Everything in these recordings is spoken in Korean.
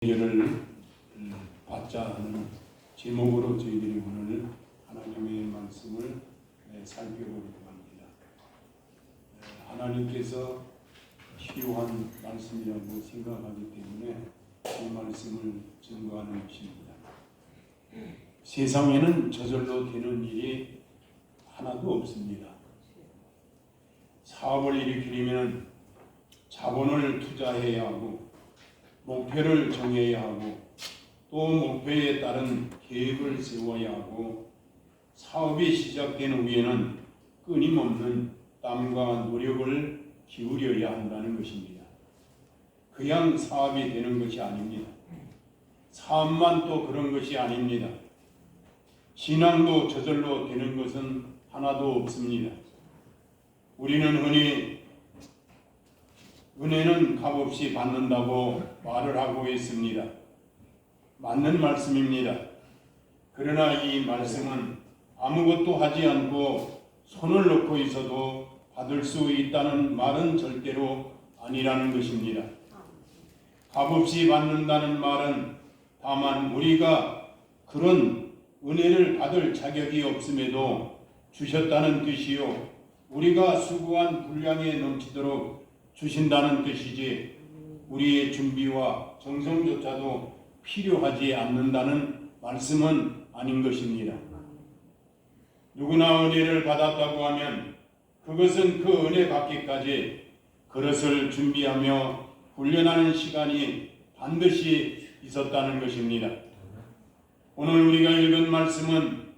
예를 받자 하는 제목으로 저희들이 오늘 하나님의 말씀을 살펴보려고 합니다. 하나님께서 필요한 말씀이라고 생각하기 때문에 이 말씀을 증거하는 것입니다. 세상에는 저절로 되는 일이 하나도 없습니다. 사업을 일으키려면 자본을 투자해야 하고 목표를 정해야 하고 또 목표에 따른 계획을 세워야 하고 사업이 시작된 후에는 끊임없는 땀과 노력을 기울여야 한다는 것입니다. 그냥 사업이 되는 것이 아닙니다. 사업만 또 그런 것이 아닙니다. 신앙도 저절로 되는 것은 하나도 없습니다. 우리는 흔히 은혜는 값없이 받는다고 말을 하고 있습니다. 맞는 말씀입니다. 그러나 이 말씀은 아무것도 하지 않고 손을 놓고 있어도 받을 수 있다는 말은 절대로 아니라는 것입니다. 값없이 받는다는 말은 다만 우리가 그런 은혜를 받을 자격이 없음에도 주셨다는 뜻이요, 우리가 수고한 분량에 넘치도록 주신다는 뜻이지 우리의 준비와 정성조차도 필요하지 않는다는 말씀은 아닌 것입니다. 누구나 은혜를 받았다고 하면 그것은 그 은혜 받기까지 그릇을 준비하며 훈련하는 시간이 반드시 있었다는 것입니다. 오늘 우리가 읽은 말씀은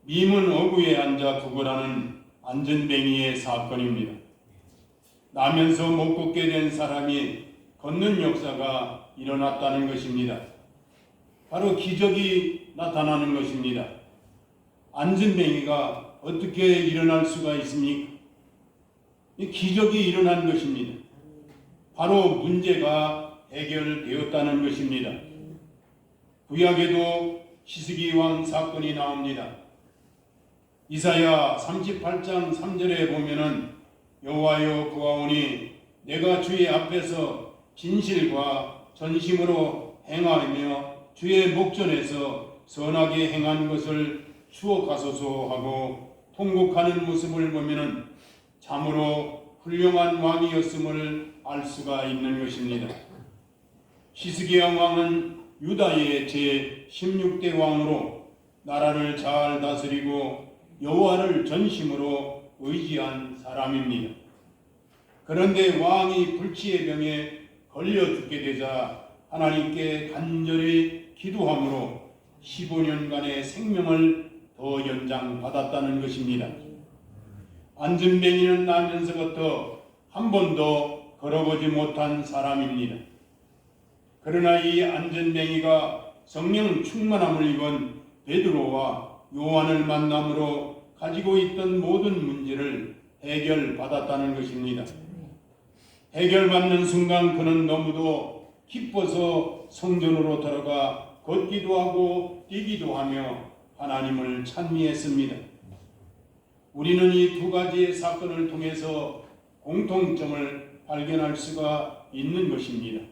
미문 어구에 앉아 구걸하는 안전뱅이의 사건입니다. 나면서 못 걷게 된 사람이 걷는 역사가 일어났다는 것입니다. 바로 기적이 나타나는 것입니다. 안전뱅이가 어떻게 일어날 수가 있습니까? 이 기적이 일어난 것입니다. 바로 문제가 해결되었다는 것입니다. 구약에도 히스기 왕 사건이 나옵니다. 이사야 38장 3절에 보면은 여호와여 구하오니 내가 주의 앞에서 진실과 전심으로 행하며 주의 목전에서 선하게 행한 것을 추억하소서 하고 통곡하는 모습을 보면은 참으로 훌륭한 왕이었음을 알 수가 있는 것입니다. 히스기야 왕은 유다의 제16대 왕으로 나라를 잘 다스리고 여호와를 전심으로 의지한 사람입니다. 그런데 왕이 불치의 병에 걸려 죽게 되자 하나님께 간절히 기도함으로 15년간의 생명을 더 연장받았다는 것입니다. 안전뱅이는 나면서부터 한 번도 걸어보지 못한 사람입니다. 그러나 이 안전뱅이가 성령 충만함을 입은 베드로와 요한을 만남으로 가지고 있던 모든 문제를 해결받았다는 것입니다. 해결받는 순간 그는 너무도 기뻐서 성전으로 들어가 걷기도 하고 뛰기도 하며 하나님을 찬미했습니다. 우리는 이 두 가지의 사건을 통해서 공통점을 발견할 수가 있는 것입니다.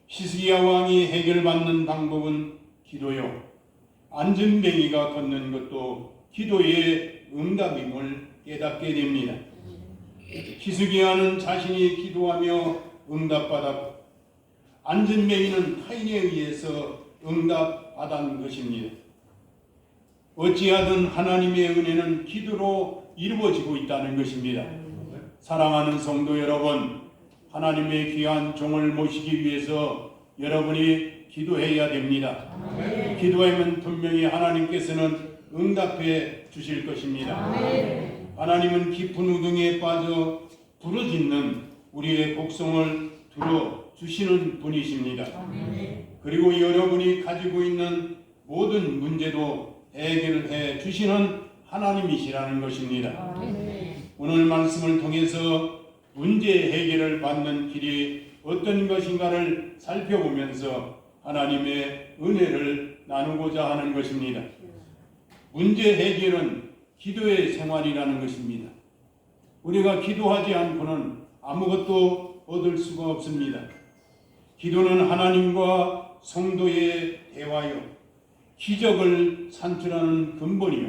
히스기야 왕이 해결받는 방법은 기도요, 안전뱅이가 걷는 것도 기도의 응답임을 깨닫게 됩니다. 히스기야는 자신이 기도하며 응답받았고 안전뱅이는 타인에 의해서 응답받은 것입니다. 어찌하든 하나님의 은혜는 기도로 이루어지고 있다는 것입니다. 사랑하는 성도 여러분, 하나님의 귀한 종을 모시기 위해서 여러분이 기도해야 됩니다. 기도하면 분명히 하나님께서는 응답해 주실 것입니다. 하나님은 깊은 우등에 빠져 부르짖는 우리의 곡성을 들어주시는 분이십니다. 그리고 여러분이 가지고 있는 모든 문제도 해결해 주시는 하나님이시라는 것입니다. 오늘 말씀을 통해서 문제 해결을 받는 길이 어떤 것인가를 살펴보면서 하나님의 은혜를 나누고자 하는 것입니다. 문제 해결은 기도의 생활이라는 것입니다. 우리가 기도하지 않고는 아무것도 얻을 수가 없습니다. 기도는 하나님과 성도의 대화요, 기적을 산출하는 근본이요,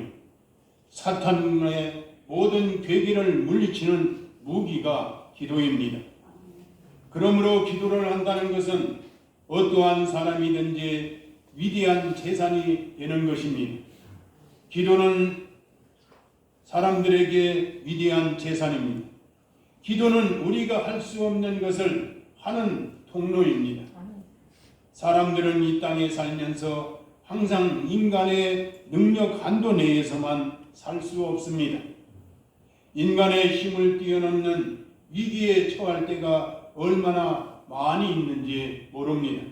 사탄의 모든 괴기를 물리치는 무기가 기도입니다. 그러므로 기도를 한다는 것은 어떠한 사람이든지 위대한 재산이 되는 것입니다. 기도는 사람들에게 위대한 재산입니다. 기도는 우리가 할 수 없는 것을 하는 통로입니다. 사람들은 이 땅에 살면서 항상 인간의 능력 한도 내에서만 살 수 없습니다. 인간의 힘을 뛰어넘는 위기에 처할 때가 얼마나 많이 있는지 모릅니다.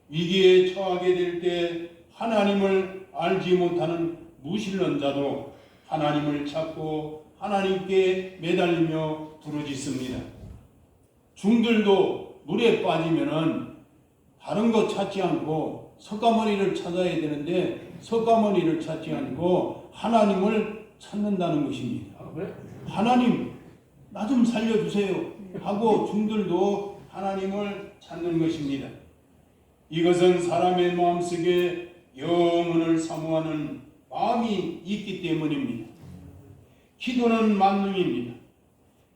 위기에 처하게 될 때 하나님을 알지 못하는 무신론자도 하나님을 찾고 하나님께 매달리며 부르짖습니다. 중들도 물에 빠지면은 다른 거 찾지 않고 석가모니를 찾아야 되는데 석가모니를 찾지 않고 하나님을 찾는다는 것입니다. 하나님, 나 좀 살려주세요 하고 중들도 하나님을 찾는 것입니다. 이것은 사람의 마음속에 영혼을 사모하는 마음이 있기 때문입니다. 기도는 만능입니다.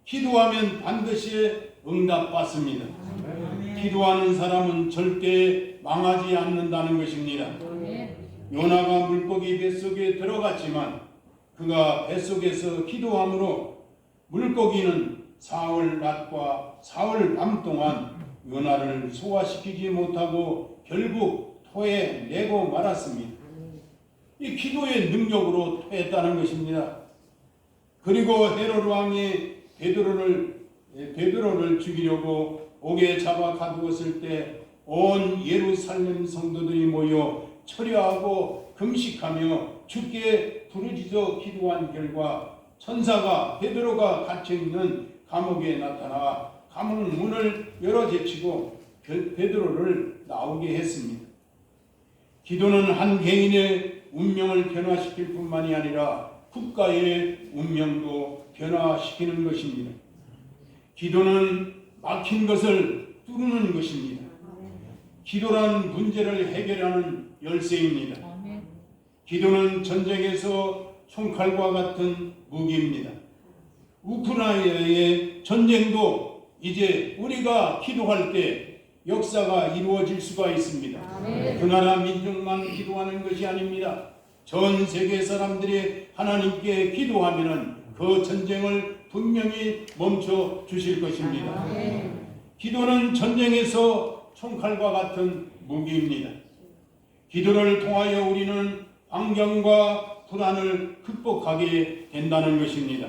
기도하면 반드시 응답받습니다. 기도하는 사람은 절대 망하지 않는다는 것입니다. 요나가 물고기 뱃속에 들어갔지만 그가 뱃속에서 기도함으로 물고기는 사흘 낮과 사흘 밤 동안 요나를 소화시키지 못하고 결국 토해 내고 말았습니다. 이 기도의 능력으로 토했다는 것입니다. 그리고 헤롯 왕이 베드로를 죽이려고 옥에 잡아 가두었을 때 온 예루살렘 성도들이 모여 철야하고 금식하며 주께 부르짖어 기도한 결과 천사가 베드로가 갇혀있는 감옥에 나타나 감옥 문을 열어 제치고 베드로를 나오게 했습니다. 기도는 한 개인의 운명을 변화시킬 뿐만이 아니라 국가의 운명도 변화시키는 것입니다. 기도는 막힌 것을 뚫는 것입니다. 기도란 문제를 해결하는 열쇠입니다. 기도는 전쟁에서 총칼과 같은 무기입니다. 우크라이나의 전쟁도 이제 우리가 기도할 때 역사가 이루어질 수가 있습니다. 그 나라 민족만 기도하는 것이 아닙니다. 전 세계 사람들이 하나님께 기도하면 그 전쟁을 분명히 멈춰 주실 것입니다. 기도는 전쟁에서 총칼과 같은 무기입니다. 기도를 통하여 우리는 환경과 불안을 극복하게 된다는 것입니다.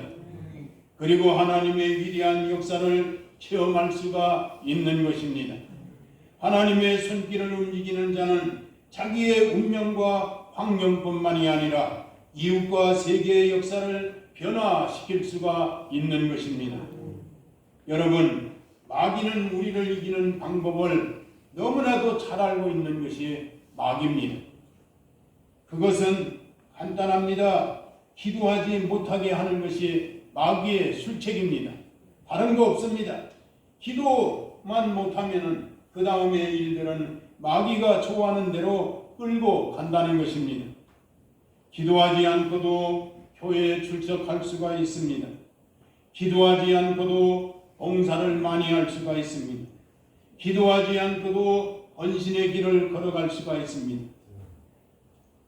그리고 하나님의 위대한 역사를 체험할 수가 있는 것입니다. 하나님의 손길을 움직이는 자는 자기의 운명과 환경뿐만이 아니라 이웃과 세계의 역사를 변화시킬 수가 있는 것입니다. 여러분, 마귀는 우리를 이기는 방법을 너무나도 잘 알고 있는 것이 마귀입니다. 그것은 간단합니다. 기도하지 못하게 하는 것이 마귀의 술책입니다. 다른 거 없습니다. 기도만 못하면 그 다음의 일들은 마귀가 좋아하는 대로 끌고 간다는 것입니다. 기도하지 않고도 교회에 출석할 수가 있습니다. 기도하지 않고도 봉사를 많이 할 수가 있습니다. 기도하지 않고도 헌신의 길을 걸어갈 수가 있습니다.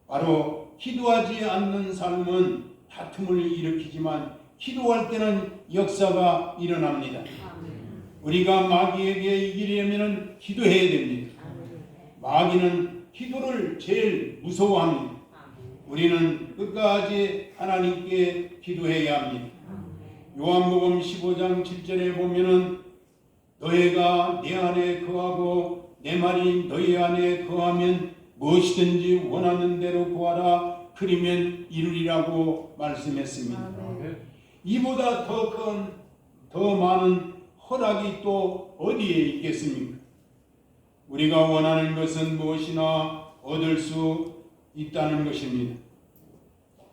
바로 기도하지 않는 삶은 다툼을 일으키지만 기도할 때는 역사가 일어납니다. 우리가 마귀에게 이기려면 기도해야 됩니다. 마귀는 기도를 제일 무서워합니다. 우리는 끝까지 하나님께 기도해야 합니다. 요한복음 15장 7절에 보면은 너희가 내 안에 거하고 내 말이 너희 안에 거하면 무엇이든지 원하는 대로 구하라 그리면 이루리라고 말씀했습니다. 이보다 더 많은 허락이 또 어디에 있겠습니까? 우리가 원하는 것은 무엇이나 얻을 수 있다는 것입니다.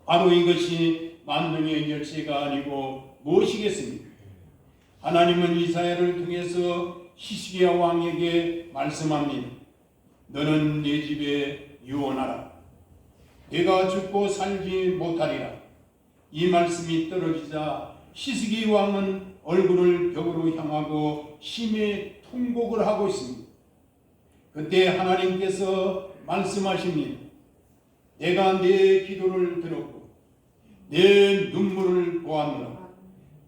바로 이것이 만능의 열쇠가 아니고 무엇이겠습니까? 하나님은 이사야를 통해서 히스기야 왕에게 말씀합니다. 너는 내 집에 유언하라. 내가 죽고 살지 못하리라. 이 말씀이 떨어지자 히스기 왕은 얼굴을 벽으로 향하고 심히 통곡을 하고 있습니다. 그때 하나님께서 말씀하십니다. 내가 내 기도를 들었고 내 눈물을 보았노라.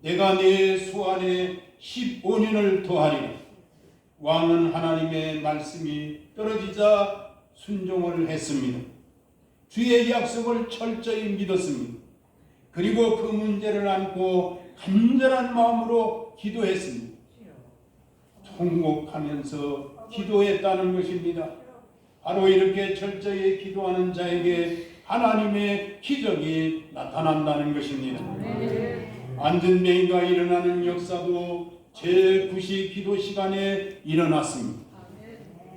내가 내 수안에 15년을 더하리라. 왕은 하나님의 말씀이 떨어지자 순종을 했습니다. 주의 약속을 철저히 믿었습니다. 그리고 그 문제를 안고 간절한 마음으로 기도했습니다. 통곡하면서 기도했다는 것입니다. 바로 이렇게 철저히 기도하는 자에게 하나님의 기적이 나타난다는 것입니다. 안전뱅이가 일어나는 역사도 제9시 기도 시간에 일어났습니다.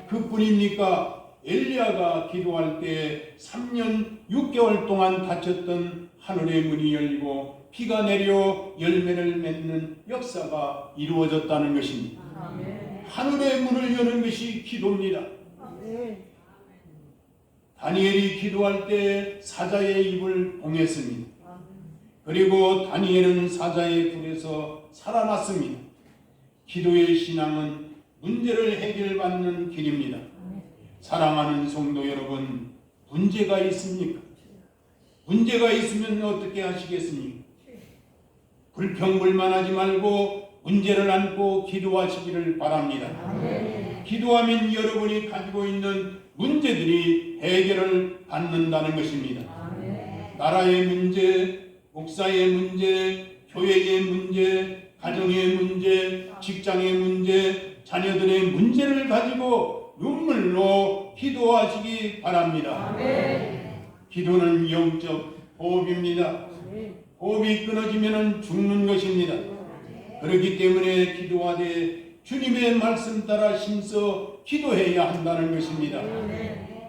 그뿐입니까? 엘리야가 기도할 때 3년 6개월 동안 닫혔던 하늘의 문이 열리고 비가 내려 열매를 맺는 역사가 이루어졌다는 것입니다. 하늘의 문을 여는 것이 기도입니다. 다니엘이 기도할 때 사자의 입을 봉했습니다. 그리고 다니엘은 사자의 불에서 살아났습니다. 기도의 신앙은 문제를 해결받는 길입니다. 사랑하는 성도 여러분, 문제가 있습니까? 문제가 있으면 어떻게 하시겠습니까? 불평불만하지 말고 문제를 안고 기도하시기를 바랍니다. 기도하면 여러분이 가지고 있는 문제들이 해결을 받는다는 것입니다. 나라의 문제, 목사의 문제, 교회의 문제, 가정의 문제, 직장의 문제, 자녀들의 문제를 가지고 눈물로 기도하시기 바랍니다. 기도는 영적 호흡입니다. 호흡이 끊어지면 죽는 것입니다. 그렇기 때문에 기도하되 주님의 말씀 따라 힘써 기도해야 한다는 것입니다.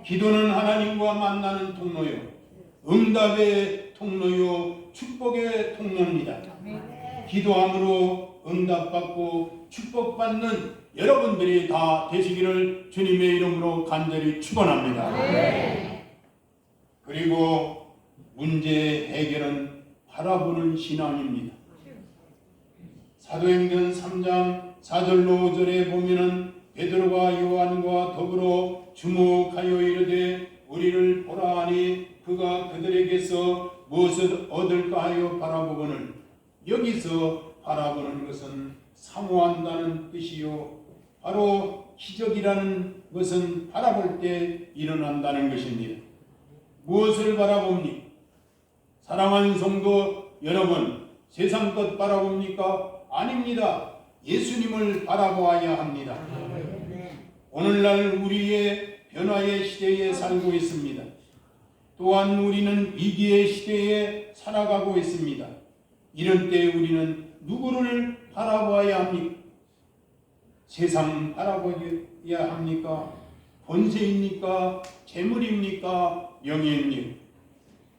기도는 하나님과 만나는 통로요, 응답의 통로요, 축복의 통로입니다. 기도함으로 응답받고 축복받는 여러분들이 다 되시기를 주님의 이름으로 간절히 축원합니다. 그리고 문제 해결은 바라보는 신앙입니다. 사도행전 3장 4절로 5절에 보면은 베드로가 요한과 더불어 주목하여 이르되 우리를 보라 하니 그가 그들에게서 무엇을 얻을까 하여 바라보거늘 여기서 바라보는 것은 사모한다는 뜻이요 바로 기적이라는 것은 바라볼 때 일어난다는 것입니다. 무엇을 바라봅니까? 사랑하는 성도 여러분, 세상 것 바라봅니까? 아닙니다. 예수님을 바라보아야 합니다. 오늘날 우리의 변화의 시대에 살고 있습니다. 또한 우리는 위기의 시대에 살아가고 있습니다. 이런 때 우리는 누구를 바라보아야 합니까? 세상 바라보아야 합니까? 권세입니까? 재물입니까? 명예입니까?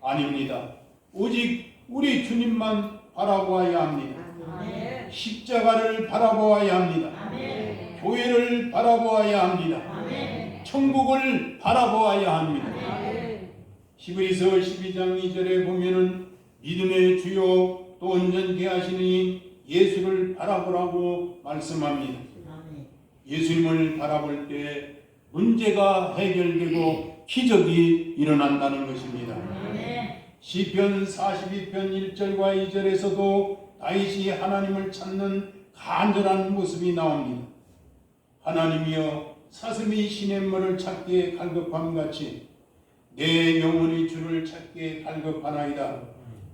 아닙니다. 오직 우리 주님만 바라보아야 합니다. 십자가를 바라보아야 합니다. 교회를 바라보아야 합니다. 천국을 바라보아야 합니다. 히브리서 12장 2절에 보면은 믿음의 주요 또 온전케 하시니 예수를 바라보라고 말씀합니다. 예수님을 바라볼 때 문제가 해결되고 기적이 일어난다는 것입니다. 시편 42편 1절과 2절에서도 다윗이 하나님을 찾는 간절한 모습이 나옵니다. 하나님이여 사슴이 시냇물을 찾기에 갈급함같이 내 영혼이 주를 찾기에 갈급하나이다.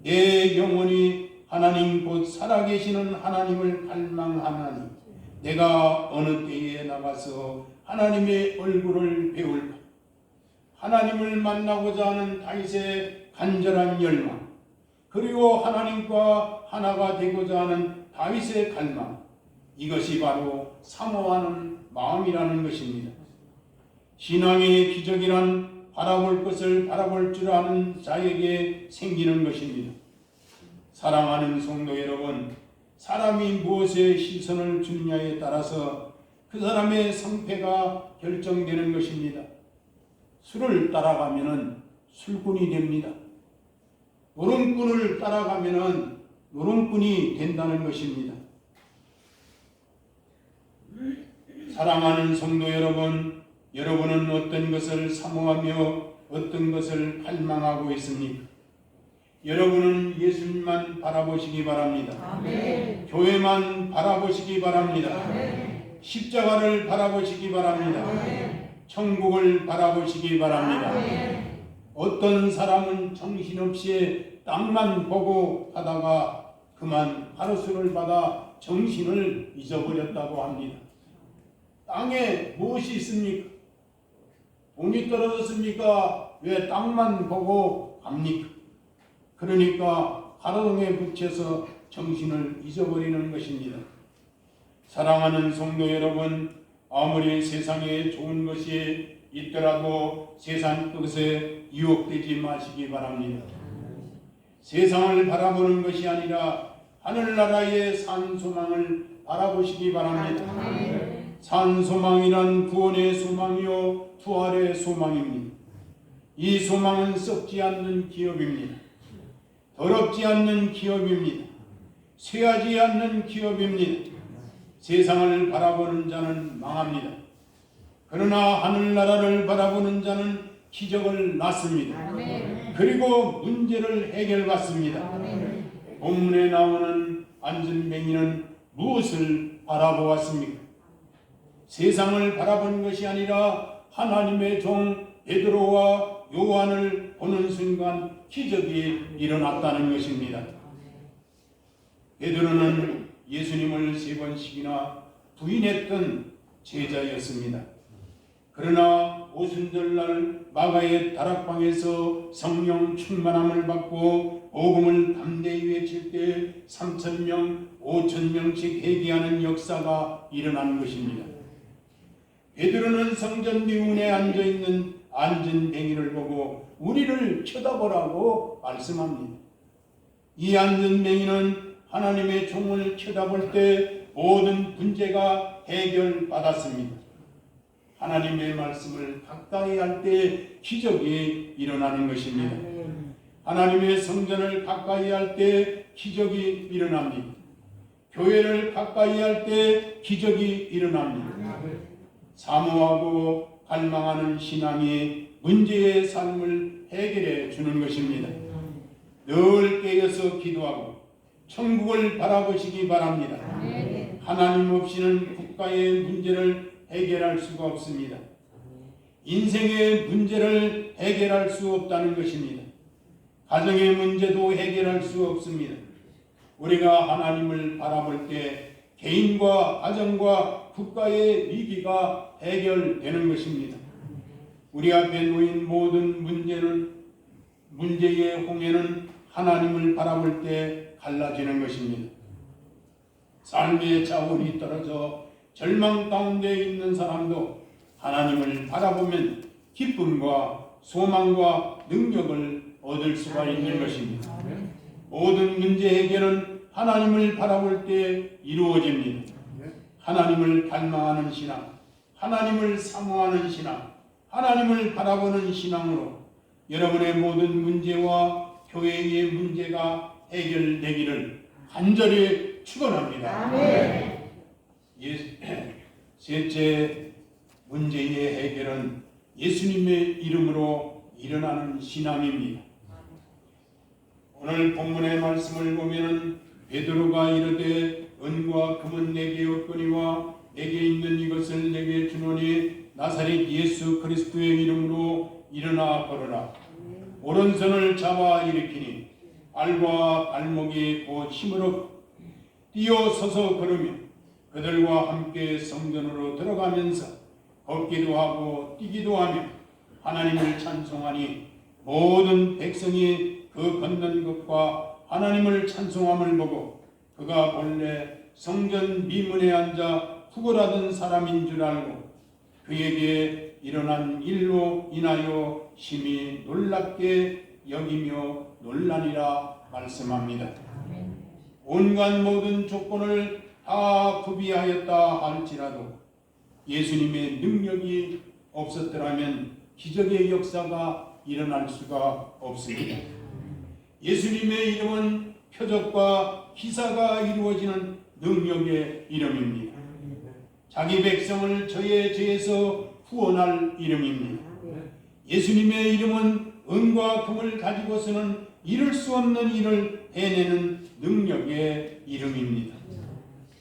내 영혼이 하나님 곧 살아계시는 하나님을 갈망하나니 내가 어느 때에 나가서 하나님의 얼굴을 배울까. 하나님을 만나고자 하는 다윗의 간절한 열망, 그리고 하나님과 하나가 되고자 하는 다윗의 갈망, 이것이 바로 사모하는 마음이라는 것입니다. 신앙의 기적이란 바라볼 것을 바라볼 줄 아는 자에게 생기는 것입니다. 사랑하는 성도 여러분, 사람이 무엇에 시선을 주느냐에 따라서 그 사람의 성패가 결정되는 것입니다. 술을 따라가면은 술꾼이 됩니다. 노름꾼을 따라가면은 노름꾼이 된다는 것입니다. 사랑하는 성도 여러분, 여러분은 어떤 것을 사모하며 어떤 것을 갈망하고 있습니까? 여러분은 예수님만 바라보시기 바랍니다. 아멘. 교회만 바라보시기 바랍니다. 아멘. 십자가를 바라보시기 바랍니다. 아멘. 천국을 바라보시기 바랍니다. 아멘. 어떤 사람은 정신없이 땅만 보고 하다가 그만 하루수를 받아 정신을 잊어버렸다고 합니다. 땅에 무엇이 있습니까? 돈이 떨어졌습니까? 왜 땅만 보고 갑니까? 그러니까 가로등에 붙여서 정신을 잊어버리는 것입니다. 사랑하는 성도 여러분, 아무리 세상에 좋은 것이 있더라도 세상 것에 유혹되지 마시기 바랍니다. 세상을 바라보는 것이 아니라 하늘나라의 산소망을 바라보시기 바랍니다. 산소망이란 구원의 소망이요 부활의 소망입니다. 이 소망은 썩지 않는 기업입니다. 더럽지 않는 기업입니다. 쇠하지 않는 기업입니다. 세상을 바라보는 자는 망합니다. 그러나 하늘나라를 바라보는 자는 기적을 낳습니다. 그리고 문제를 해결받습니다. 본문에 나오는 안전뱅이는 무엇을 바라보았습니까? 세상을 바라보는 것이 아니라 하나님의 종 베드로와 요한을 보는 순간 기적이 일어났다는 것입니다. 베드로는 예수님을 3번씩이나 부인했던 제자였습니다. 그러나 오순절날 마가의 다락방에서 성령 충만함을 받고 복음을 담대히 외칠 때 3,000명, 5,000명씩 회개하는 역사가 일어난 것입니다. 베드로는 성전 미문에 앉아있는 안전뱅이를 보고 우리를 쳐다보라고 말씀합니다. 이 안전뱅이는 하나님의 종을 쳐다볼 때 모든 문제가 해결받았습니다. 하나님의 말씀을 가까이 할 때 기적이 일어나는 것입니다. 하나님의 성전을 가까이 할 때 기적이 일어납니다. 교회를 가까이 할 때 기적이 일어납니다. 사모하고 갈망하는 신앙이 문제의 삶을 해결해 주는 것입니다. 늘 깨어서 기도하고 천국을 바라보시기 바랍니다. 하나님 없이는 국가의 문제를 해결할 수가 없습니다. 인생의 문제를 해결할 수 없다는 것입니다. 가정의 문제도 해결할 수 없습니다. 우리가 하나님을 바라볼 때 개인과 가정과 국가의 위기가 해결되는 것입니다. 우리 앞에 놓인 모든 문제의 홍해는 하나님을 바라볼 때 갈라지는 것입니다. 삶의 자원이 떨어져 절망 가운데 있는 사람도 하나님을 바라보면 기쁨과 소망과 능력을 얻을 수가 있는 것입니다. 모든 문제 해결은 하나님을 바라볼 때 이루어집니다. 하나님을 갈망하는 신앙, 하나님을 사모하는 신앙, 하나님을 바라보는 신앙으로 여러분의 모든 문제와 교회의 문제가 해결되기를 간절히 축원합니다. 셋째 문제의 해결은 예수님의 이름으로 일어나는 신앙입니다. 오늘 본문의 말씀을 보면 베드로가 이르되 은과 금은 내게 없거니와 내게 있는 이것을 내게 주노니 나사렛 예수 그리스도의 이름으로 일어나 걸어라. 오른손을 잡아 일으키니 발과 발목이 곧 힘으로 뛰어 서서 걸으며 그들과 함께 성전으로 들어가면서 걷기도 하고 뛰기도 하며 하나님을 찬송하니 모든 백성이 그 걷는 것과 하나님을 찬송함을 보고 그가 본래 성전 미문에 앉아 구걸하던 사람인 줄 알고 그에게 일어난 일로 인하여 심히 놀랍게 여기며 놀라니라 말씀합니다. 온갖 모든 조건을 다 구비하였다 할지라도 예수님의 능력이 없었더라면 기적의 역사가 일어날 수가 없습니다. 예수님의 이름은 표적과 기사가 이루어지는 능력의 이름입니다. 자기 백성을 저의 죄에서 구원할 이름입니다. 예수님의 이름은 은과 금을 가지고서는 이룰 수 없는 일을 해내는 능력의 이름입니다.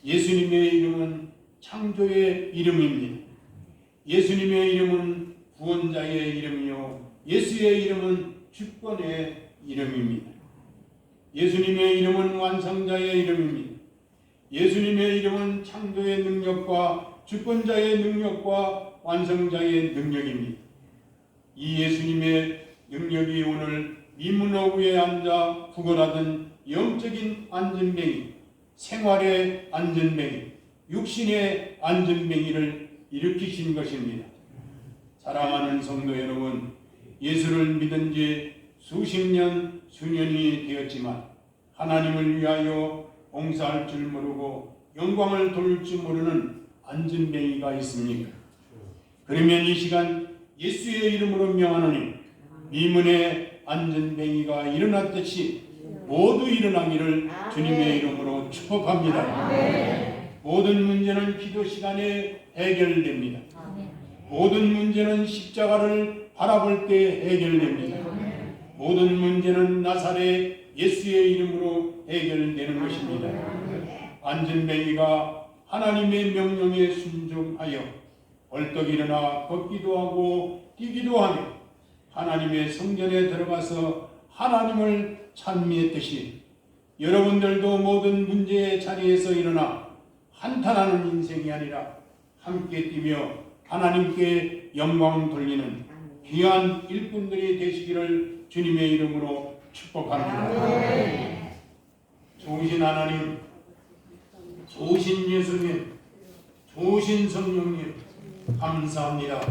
예수님의 이름은 창조의 이름입니다. 예수님의 이름은 구원자의 이름이요 예수의 이름은 주권의 이름입니다. 예수님의 이름은 완성자의 이름입니다. 예수님의 이름은 창조의 능력과 주권자의 능력과 완성자의 능력입니다. 이 예수님의 능력이 오늘 미문어구에 앉아 구걸하던 영적인 안전뱅이, 생활의 안전뱅이, 육신의 안전뱅이를 일으키신 것입니다. 사랑하는 성도 여러분, 예수를 믿은 지 수십 년, 수년이 되었지만 하나님을 위하여 봉사할 줄 모르고 영광을 돌릴 줄 모르는 안전뱅이가 있습니까? 그러면 이 시간 예수의 이름으로 명하노니 미문의 안전뱅이가 일어났듯이 모두 일어나기를 주님의 이름으로 축복합니다. 모든 문제는 기도 시간에 해결됩니다. 모든 문제는 십자가를 바라볼 때 해결됩니다. 모든 문제는 나사렛 예수의 이름으로 해결되는 것입니다. 안전뱅이가 하나님의 명령에 순종하여 벌떡 일어나 걷기도 하고 뛰기도 하며 하나님의 성전에 들어가서 하나님을 찬미했듯이 여러분들도 모든 문제의 자리에서 일어나 한탄하는 인생이 아니라 함께 뛰며 하나님께 영광 돌리는 귀한 일꾼들이 되시기를 주님의 이름으로 축복합니다. 좋으신 하나님, 좋으신 예수님, 좋으신 성령님 감사합니다.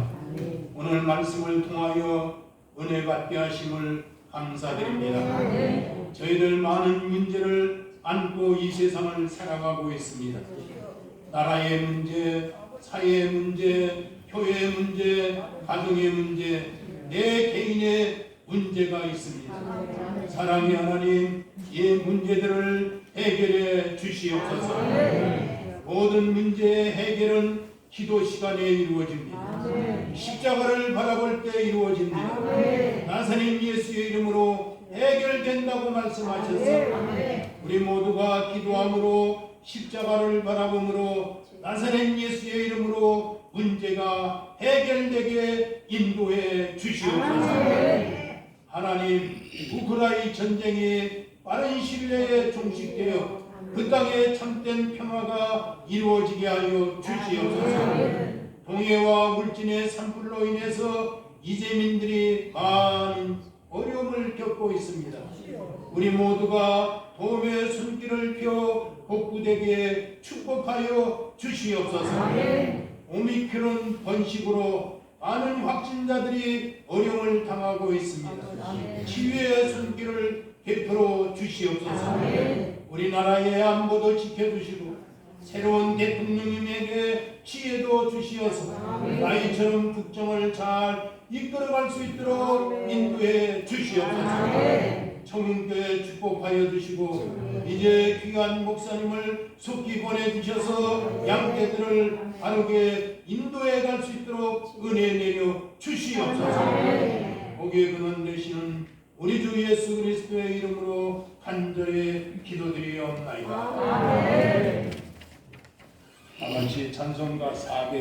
오늘 말씀을 통하여 은혜 받게 하심을 감사드립니다. 저희들 많은 문제를 안고 이 세상을 살아가고 있습니다. 나라의 문제, 사회의 문제, 교회의 문제, 가정의 문제, 내 개인의 문제가 있습니다. 사랑의 하나님, 이 문제들을 해결해 주시옵소서. 모든 문제의 해결은 기도 시간에 이루어집니다. 십자가를 바라볼 때 이루어집니다. 나사렛 예수의 이름으로 해결된다고 말씀하셔서 우리 모두가 기도함으로 십자가를 바라봄으로 나사렛 예수의 이름으로 문제가 해결되게 인도해 주시옵소서. 하나님, 우크라이나 전쟁이 빠른 시일 내에 종식되어 그 땅에 참된 평화가 이루어지게 하여 주시옵소서. 동해와 울진의 산불로 인해서 이재민들이 많은 어려움을 겪고 있습니다. 우리 모두가 도움의 손길을 펴 복구되게 축복하여 주시옵소서. 오미크론 번식으로 많은 확진자들이 어려움을 당하고 있습니다. 치유의 손길을 베풀어 주시옵소서. 우리나라의 안보도 지켜주시고 새로운 대통령님에게 지혜도 주시어서 나이처럼 국정을 잘 이끌어갈 수 있도록 인도해 주시옵소서. 청운교회 축복하여 주시고 이제 귀한 목사님을 속히 보내주셔서 양떼들을 바르게 인도해 갈 수 있도록 은혜 내려 주시옵소서. 복의 근원 되시는 우리 주 예수 그리스도의 이름으로 간절히 기도드리옵나이다. 다같이 찬송가 400